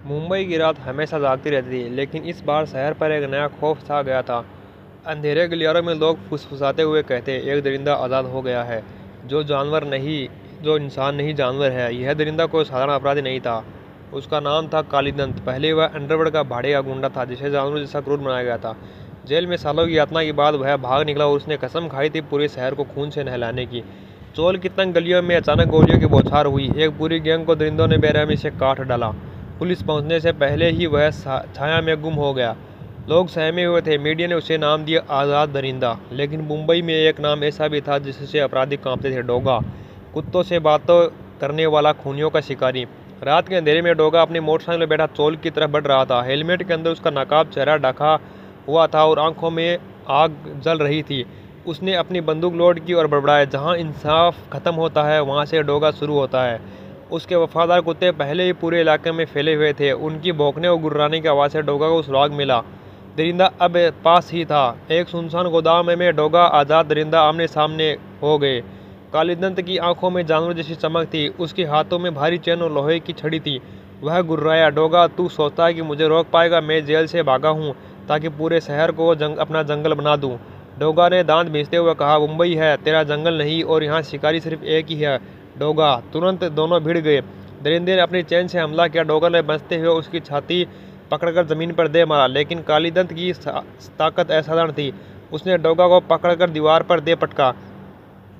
मुंबई की रात हमेशा जागती रहती थी, लेकिन इस बार शहर पर एक नया खौफ छा गया था। अंधेरे गलियारों में लोग फुसफुसाते हुए कहते, एक दरिंदा आज़ाद हो गया है, जो जानवर नहीं, जो इंसान नहीं जानवर है। यह दरिंदा कोई साधारण अपराधी नहीं था। उसका नाम था कालीदंत। पहले वह अंडरवर्ल्ड का भाड़िया गुंडा था, जिसे जानवर जैसा क्रूर बनाया गया था। जेल में सालों की यातना के बाद वह भाग निकला और उसने कसम खाई थी पूरे शहर को खून से नहलाने की। चोल की तंग गलियों में अचानक गोलियों की बौछार हुई। एक पूरी गैंग को दरिंदों ने बेरहमी से काट डाला। पुलिस पहुंचने से पहले ही वह छाया में गुम हो गया। लोग सहमे हुए थे। मीडिया ने उसे नाम दिया आज़ाद दरिंदा। लेकिन मुंबई में एक नाम ऐसा भी था जिससे अपराधी कांपते थे, डोगा। कुत्तों से बातों करने वाला, खूनियों का शिकारी। रात के अंधेरे में डोगा अपनी मोटरसाइकिल में बैठा चोल की तरफ बढ़ रहा था। हेलमेट के अंदर उसका नकाब चेहरा ढका हुआ था और आंखों में आग जल रही थी। उसने अपनी बंदूक लोड की और बड़बड़ाया, जहां इंसाफ खत्म होता है वहां से डोगा शुरू होता है। उसके वफादार कुत्ते पहले ही पूरे इलाके में फैले हुए थे। उनकी भौंकने और गुर्राने की आवाज़ से डोगा को सुराग मिला। दरिंदा अब पास ही था। एक सुनसान गोदाम में डोगा, आज़ाद दरिंदा आमने सामने हो गए। कालीदंत की आंखों में जानवर जैसी चमक थी। उसके हाथों में भारी चेन और लोहे की छड़ी थी। वह गुर्राया, डोगा, तू सोचता है कि मुझे रोक पाएगा? मैं जेल से भागा हूँ ताकि पूरे शहर को अपना जंगल बना दूँ। डोगा ने दांत भींचते हुए कहा, मुंबई है, तेरा जंगल नहीं, और यहाँ शिकारी सिर्फ एक ही है, डोगा। तुरंत दोनों भिड़ गए। दरिंदे ने अपनी चेन से हमला किया। डोगा ने बचते हुए उसकी छाती पकड़कर जमीन पर दे मारा, लेकिन कालीदंत की ताकत असाधारण थी। उसने डोगा को पकड़कर दीवार पर दे पटका।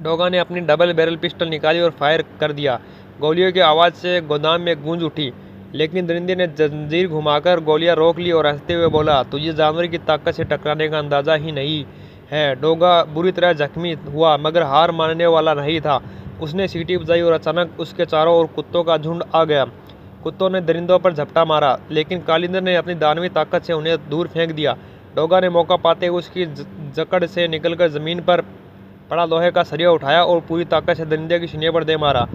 डोगा ने अपनी डबल बैरल पिस्टल निकाली और फायर कर दिया। गोलियों की आवाज़ से गोदाम में गूंज उठी, लेकिन दरिंदे ने जंजीर घुमाकर गोलियां रोक ली और हंसते हुए बोला, तुझे जानवर की ताकत से टकराने का अंदाजा ही नहीं है। डोगा बुरी तरह जख्मी हुआ, मगर हार मानने वाला नहीं था। उसने सीटी बजाई और अचानक उसके चारों ओर कुत्तों का झुंड आ गया। कुत्तों ने दरिंदों पर झपटा मारा, लेकिन कालिंदर ने अपनी दानवी ताकत से उन्हें दूर फेंक दिया। डोगा ने मौका पाते हुए उसकी जकड़ से निकलकर जमीन पर पड़ा लोहे का सरिया उठाया और पूरी ताकत से दरिंदे की सीने पर दे मारा।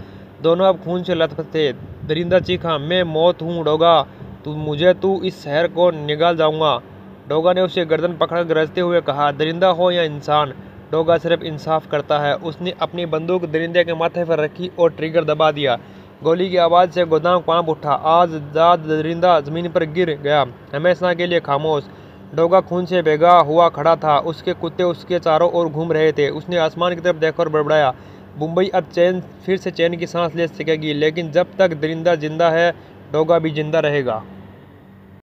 दोनों अब खून से लथपथ थे। दरिंदा चीखा, मैं मौत हूँ डोगा, तू इस शहर को निगल जाऊंगा। डोगा ने उसे गर्दन पकड़ गरजते हुए कहा, दरिंदा हो या इंसान, डोगा सिर्फ इंसाफ करता है। उसने अपनी बंदूक दरिंदे के माथे पर रखी और ट्रिगर दबा दिया। गोली की आवाज़ से गोदाम कांप उठा। आज़ाद दरिंदा जमीन पर गिर गया, हमेशा के लिए खामोश। डोगा खून से भीगा हुआ खड़ा था। उसके कुत्ते उसके चारों ओर घूम रहे थे। उसने आसमान की तरफ देखकर बड़बड़ाया, मुंबई अब फिर से चैन की सांस ले सकेगी, लेकिन जब तक दरिंदा जिंदा है, डोगा भी जिंदा रहेगा।